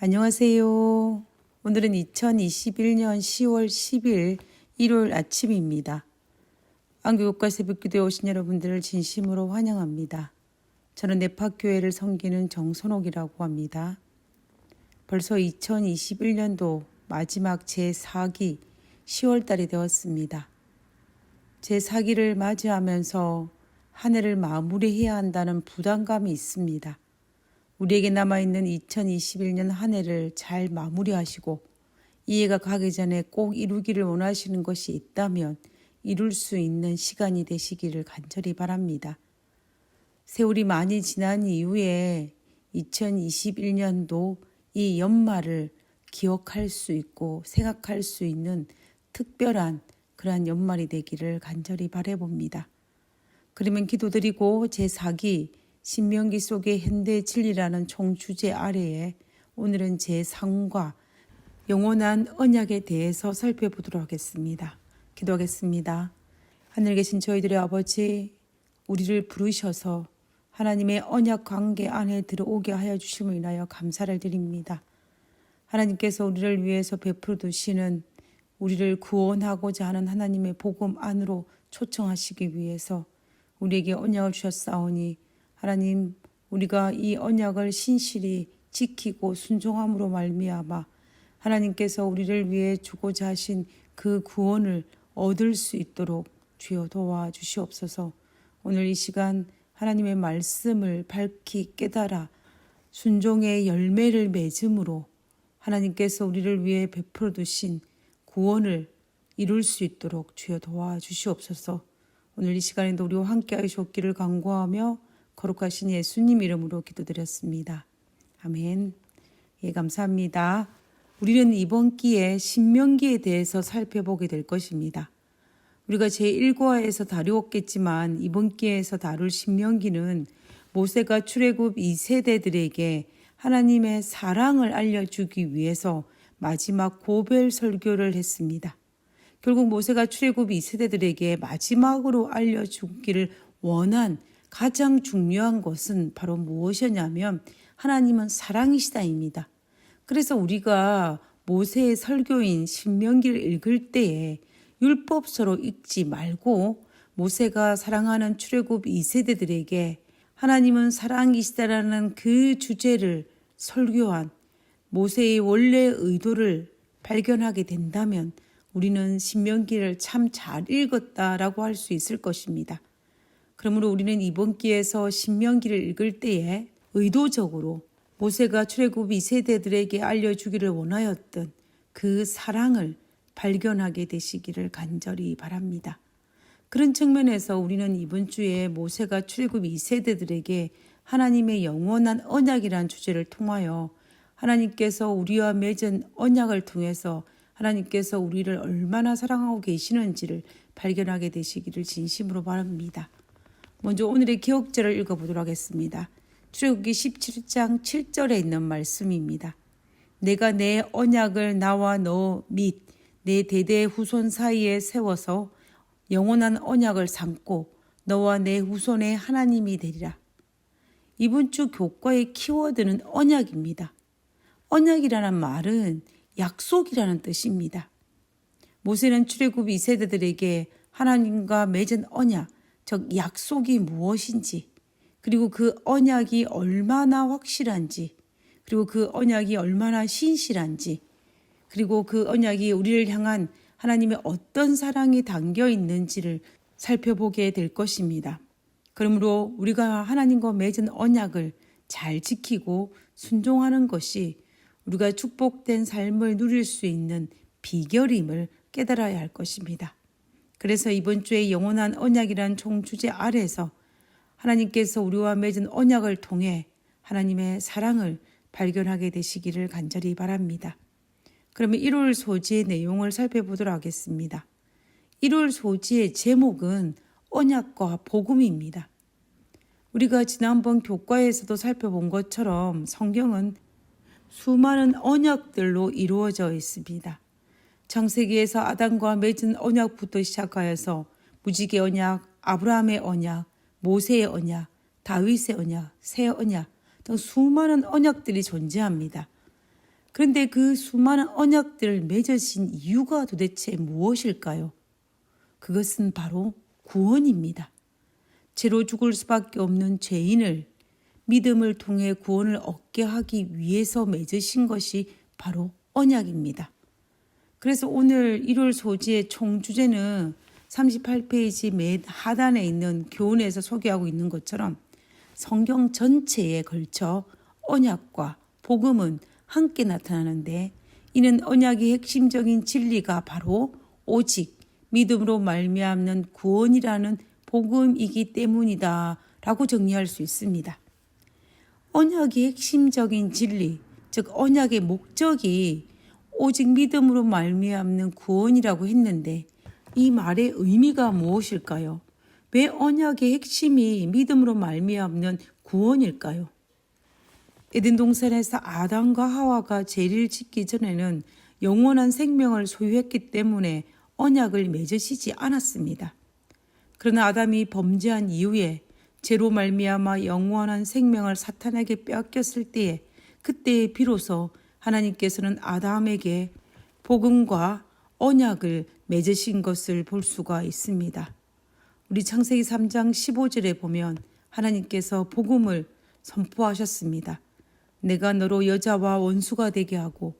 안녕하세요. 오늘은 2021년 10월 10일 일요일 아침입니다. 안교육과 새벽기도에 오신 여러분들을 진심으로 환영합니다. 저는 nep학교회를 섬기는 정선옥이라고 합니다. 벌써 2021년도 마지막 제4기 10월달이 되었습니다. 제4기를 맞이하면서 한 해를 마무리해야 한다는 부담감이 있습니다. 우리에게 남아있는 2021년 한 해를 잘 마무리하시고 이 해가 가기 전에 꼭 이루기를 원하시는 것이 있다면 이룰 수 있는 시간이 되시기를 간절히 바랍니다. 세월이 많이 지난 이후에 2021년도 이 연말을 기억할 수 있고 생각할 수 있는 특별한 그러한 연말이 되기를 간절히 바라봅니다. 그러면 기도드리고 제4기 신명기 속의 현대 진리라는 총주제 아래에 오늘은 제3과 영원한 언약에 대해서 살펴보도록 하겠습니다. 기도하겠습니다. 하늘 계신 저희들의 아버지, 우리를 부르셔서 하나님의 언약 관계 안에 들어오게 하여 주심을 인하여 감사를 드립니다. 하나님께서 우리를 위해서 베풀어 두시는 우리를 구원하고자 하는 하나님의 복음 안으로 초청하시기 위해서 우리에게 언약을 주셨사오니 하나님, 우리가 이 언약을 신실히 지키고 순종함으로 말미암아 하나님께서 우리를 위해 주고자 하신 그 구원을 얻을 수 있도록 주여 도와주시옵소서. 오늘 이 시간 하나님의 말씀을 밝히 깨달아 순종의 열매를 맺음으로 하나님께서 우리를 위해 베풀어 두신 구원을 이룰 수 있도록 주여 도와주시옵소서. 오늘 이 시간에도 우리와 함께 하시옵기를 간구하며 거룩하신 예수님 이름으로 기도드렸습니다. 아멘. 예, 감사합니다. 우리는 이번 기회에 신명기에 대해서 살펴보게 될 것입니다. 우리가 제1과에서 다루었겠지만 이번 기회에서 다룰 신명기는 모세가 출애굽 2세대들에게 하나님의 사랑을 알려주기 위해서 마지막 고별 설교를 했습니다. 결국 모세가 출애굽 2세대들에게 마지막으로 알려주기를 원한 가장 중요한 것은 바로 무엇이냐면 하나님은 사랑이시다입니다. 그래서 우리가 모세의 설교인 신명기를 읽을 때에 율법서로 읽지 말고 모세가 사랑하는 출애굽 2세대들에게 하나님은 사랑이시다라는 그 주제를 설교한 모세의 원래 의도를 발견하게 된다면 우리는 신명기를 참 잘 읽었다라고 할 수 있을 것입니다. 그러므로 우리는 이번 기회에서 신명기를 읽을 때에 의도적으로 모세가 출애굽 2세대들에게 알려주기를 원하였던 그 사랑을 발견하게 되시기를 간절히 바랍니다. 그런 측면에서 우리는 이번 주에 모세가 출애굽 2세대들에게 하나님의 영원한 언약이라는 주제를 통하여 하나님께서 우리와 맺은 언약을 통해서 하나님께서 우리를 얼마나 사랑하고 계시는지를 발견하게 되시기를 진심으로 바랍니다. 먼저 오늘의 기억절을 읽어보도록 하겠습니다. 출애굽기 17장 7절에 있는 말씀입니다. 내가 내 언약을 나와 너 및 내 대대 후손 사이에 세워서 영원한 언약을 삼고 너와 내 후손의 하나님이 되리라. 이번 주 교과의 키워드는 언약입니다. 언약이라는 말은 약속이라는 뜻입니다. 모세는 출애굽 2세대들에게 하나님과 맺은 언약, 즉 약속이 무엇인지, 그리고 그 언약이 얼마나 확실한지, 그리고 그 언약이 얼마나 신실한지, 그리고 그 언약이 우리를 향한 하나님의 어떤 사랑이 담겨 있는지를 살펴보게 될 것입니다. 그러므로 우리가 하나님과 맺은 언약을 잘 지키고 순종하는 것이 우리가 축복된 삶을 누릴 수 있는 비결임을 깨달아야 할 것입니다. 그래서 이번 주에 영원한 언약이란 총주제 아래에서 하나님께서 우리와 맺은 언약을 통해 하나님의 사랑을 발견하게 되시기를 간절히 바랍니다. 그러면 1월 소지의 내용을 살펴보도록 하겠습니다. 1월 소지의 제목은 언약과 복음입니다. 우리가 지난번 교과에서도 살펴본 것처럼 성경은 수많은 언약들로 이루어져 있습니다. 창세기에서 아담과 맺은 언약부터 시작하여서 무지개 언약, 아브라함의 언약, 모세의 언약, 다윗의 언약, 새 언약 등 수많은 언약들이 존재합니다. 그런데 그 수많은 언약들을 맺으신 이유가 도대체 무엇일까요? 그것은 바로 구원입니다. 죄로 죽을 수밖에 없는 죄인을 믿음을 통해 구원을 얻게 하기 위해서 맺으신 것이 바로 언약입니다. 그래서 오늘 1월 소지의 총 주제는 38페이지 맨 하단에 있는 교훈에서 소개하고 있는 것처럼 성경 전체에 걸쳐 언약과 복음은 함께 나타나는데, 이는 언약의 핵심적인 진리가 바로 오직 믿음으로 말미암는 구원이라는 복음이기 때문이다 라고 정리할 수 있습니다. 언약의 핵심적인 진리, 즉 언약의 목적이 오직 믿음으로 말미암는 구원이라고 했는데, 이 말의 의미가 무엇일까요? 왜 언약의 핵심이 믿음으로 말미암는 구원일까요? 에덴 동산에서 아담과 하와가 죄를 짓기 전에는 영원한 생명을 소유했기 때문에 언약을 맺으시지 않았습니다. 그러나 아담이 범죄한 이후에 죄로 말미암아 영원한 생명을 사탄에게 빼앗겼을 때에, 그때에 비로소 하나님께서는 아담에게 복음과 언약을 맺으신 것을 볼 수가 있습니다. 우리 창세기 3장 15절에 보면 하나님께서 복음을 선포하셨습니다. 내가 너로 여자와 원수가 되게 하고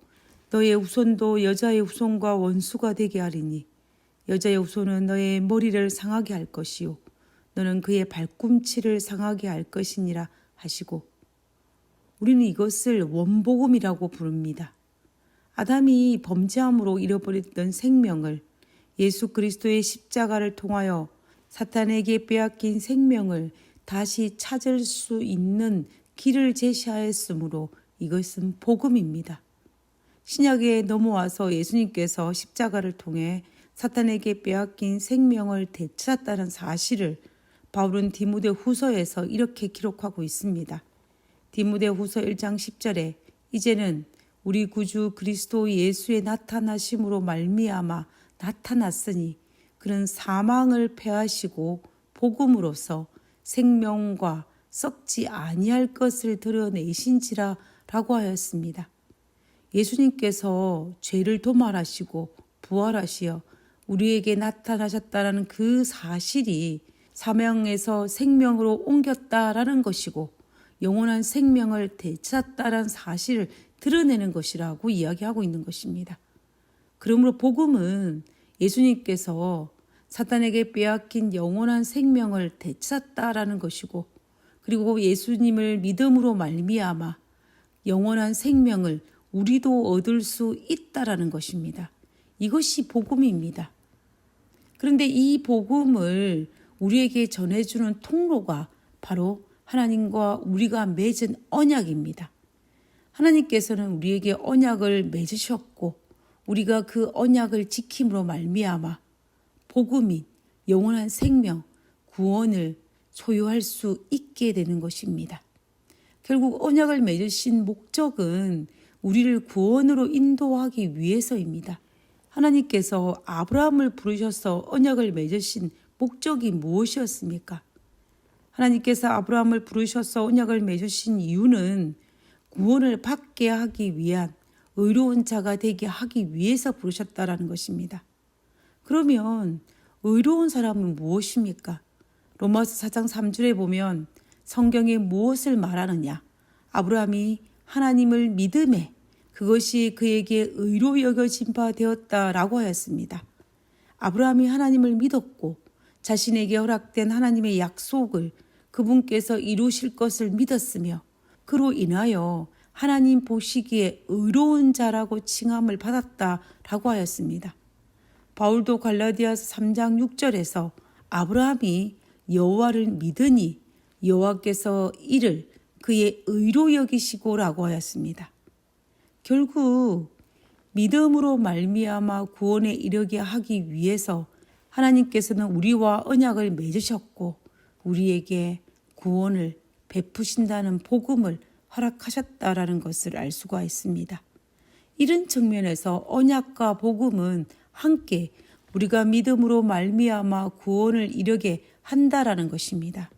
너의 후손도 여자의 후손과 원수가 되게 하리니 여자의 후손은 너의 머리를 상하게 할 것이요 너는 그의 발꿈치를 상하게 할 것이니라 하시고, 우리는 이것을 원복음이라고 부릅니다. 아담이 범죄함으로 잃어버렸던 생명을 예수 그리스도의 십자가를 통하여 사탄에게 빼앗긴 생명을 다시 찾을 수 있는 길을 제시하였으므로 이것은 복음입니다. 신약에 넘어와서 예수님께서 십자가를 통해 사탄에게 빼앗긴 생명을 되찾았다는 사실을 바울은 디모데 후서에서 이렇게 기록하고 있습니다. 디모데 후서 1장 10절에 이제는 우리 구주 그리스도 예수의 나타나심으로 말미암아 나타났으니 그는 사망을 패하시고 복음으로써 생명과 썩지 아니할 것을 드러내신지라 라고 하였습니다. 예수님께서 죄를 도말하시고 부활하시어 우리에게 나타나셨다는 그 사실이 사망에서 생명으로 옮겼다라는 것이고 영원한 생명을 되찾았다는 사실을 드러내는 것이라고 이야기하고 있는 것입니다. 그러므로 복음은 예수님께서 사탄에게 빼앗긴 영원한 생명을 되찾았다라는 것이고, 그리고 예수님을 믿음으로 말미암아 영원한 생명을 우리도 얻을 수 있다라는 것입니다. 이것이 복음입니다. 그런데 이 복음을 우리에게 전해주는 통로가 바로 하나님과 우리가 맺은 언약입니다. 하나님께서는 우리에게 언약을 맺으셨고 우리가 그 언약을 지킴으로 말미암아 복음인 영원한 생명, 구원을 소유할 수 있게 되는 것입니다. 결국 언약을 맺으신 목적은 우리를 구원으로 인도하기 위해서입니다. 하나님께서 아브라함을 부르셔서 언약을 맺으신 목적이 무엇이었습니까? 하나님께서 아브라함을 부르셔서 언약을 맺으신 이유는 구원을 받게 하기 위한 의로운 자가 되게 하기 위해서 부르셨다라는 것입니다. 그러면 의로운 사람은 무엇입니까? 로마서 4장 3절에 보면 성경에 무엇을 말하느냐? 아브라함이 하나님을 믿음에 그것이 그에게 의로 여겨진 바 되었다라고 하였습니다. 아브라함이 하나님을 믿었고 자신에게 허락된 하나님의 약속을 그분께서 이루실 것을 믿었으며 그로 인하여 하나님 보시기에 의로운 자라고 칭함을 받았다라고 하였습니다. 바울도 갈라디아서 3장 6절에서 아브라함이 여호와를 믿으니 여호와께서 이를 그의 의로 여기시고라고 하였습니다. 결국 믿음으로 말미암아 구원에 이르게 하기 위해서 하나님께서는 우리와 언약을 맺으셨고 우리에게 구원을 베푸신다는 복음을 허락하셨다라는 것을 알 수가 있습니다. 이런 측면에서 언약과 복음은 함께 우리가 믿음으로 말미암아 구원을 이루게 한다라는 것입니다.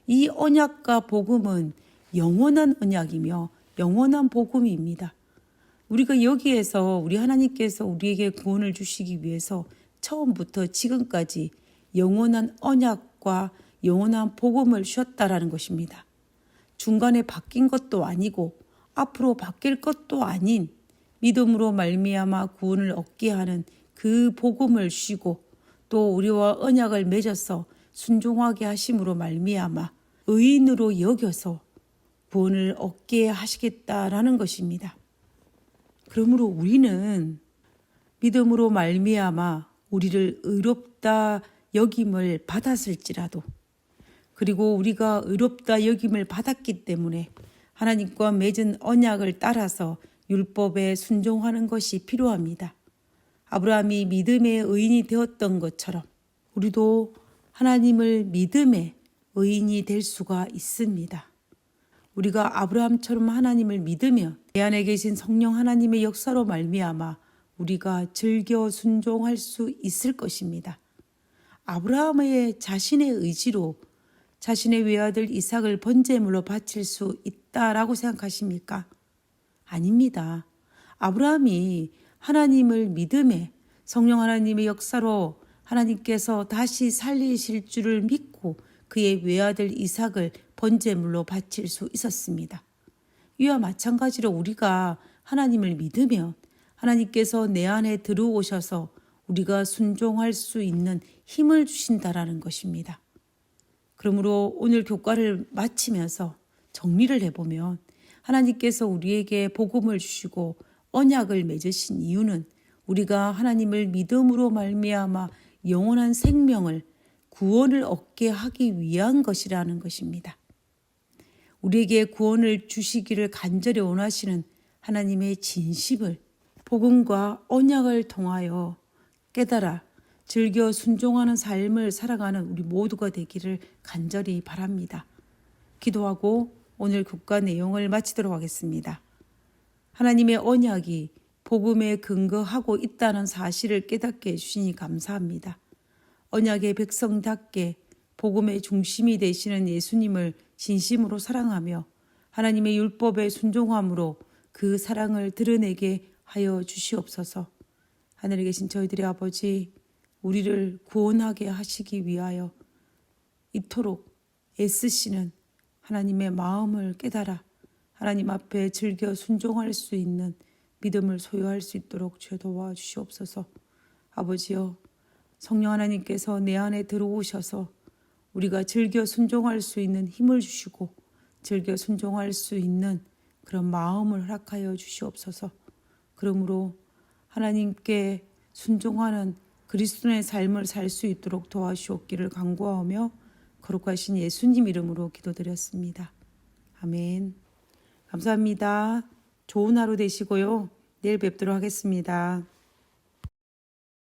이 언약과 복음은 영원한 언약이며 영원한 복음입니다. 우리가 여기에서 우리 하나님께서 우리에게 구원을 주시기 위해서 처음부터 지금까지 영원한 언약과 영원한 복음을 주셨다라는 것입니다. 중간에 바뀐 것도 아니고 앞으로 바뀔 것도 아닌 믿음으로 말미암아 구원을 얻게 하는 그 복음을 주시고 또 우리와 언약을 맺어서 순종하게 하심으로 말미암아 의인으로 여겨서 구원을 얻게 하시겠다라는 것입니다. 그러므로 우리는 믿음으로 말미암아 우리를 의롭다 여김을 받았을지라도 그리고 우리가 의롭다 여김을 받았기 때문에 하나님과 맺은 언약을 따라서 율법에 순종하는 것이 필요합니다. 아브라함이 믿음의 의인이 되었던 것처럼 우리도 하나님을 믿음의 의인이 될 수가 있습니다. 우리가 아브라함처럼 하나님을 믿으면 내 안에 계신 성령 하나님의 역사로 말미암아 우리가 즐겨 순종할 수 있을 것입니다. 아브라함의 자신의 의지로 자신의 외아들 이삭을 번제물로 바칠 수 있다라고 생각하십니까? 아닙니다. 아브라함이 하나님을 믿음에 성령 하나님의 역사로 하나님께서 다시 살리실 줄을 믿고 그의 외아들 이삭을 번제물로 바칠 수 있었습니다. 이와 마찬가지로 우리가 하나님을 믿으면 하나님께서 내 안에 들어오셔서 우리가 순종할 수 있는 힘을 주신다라는 것입니다. 그러므로 오늘 교과를 마치면서 정리를 해보면 하나님께서 우리에게 복음을 주시고 언약을 맺으신 이유는 우리가 하나님을 믿음으로 말미암아 영원한 생명을 구원을 얻게 하기 위한 것이라는 것입니다. 우리에게 구원을 주시기를 간절히 원하시는 하나님의 진심을 복음과 언약을 통하여 깨달아 즐겨 순종하는 삶을 살아가는 우리 모두가 되기를 간절히 바랍니다. 기도하고 오늘 교과 내용을 마치도록 하겠습니다. 하나님의 언약이 복음에 근거하고 있다는 사실을 깨닫게 해주시니 감사합니다. 언약의 백성답게 복음의 중심이 되시는 예수님을 진심으로 사랑하며 하나님의 율법에 순종함으로 그 사랑을 드러내게 하여 주시옵소서. 하늘에 계신 저희들의 아버지, 우리를 구원하게 하시기 위하여 이토록 애쓰시는 하나님의 마음을 깨달아 하나님 앞에 즐겨 순종할 수 있는 믿음을 소유할 수 있도록 주여 도와주시옵소서. 아버지여, 성령 하나님께서 내 안에 들어오셔서 우리가 즐겨 순종할 수 있는 힘을 주시고 즐겨 순종할 수 있는 그런 마음을 허락하여 주시옵소서. 그러므로 하나님께 순종하는 그리스도의 삶을 살 수 있도록 도와주옵기를 간구하며 거룩하신 예수님 이름으로 기도드렸습니다. 아멘. 감사합니다. 좋은 하루 되시고요. 내일 뵙도록 하겠습니다.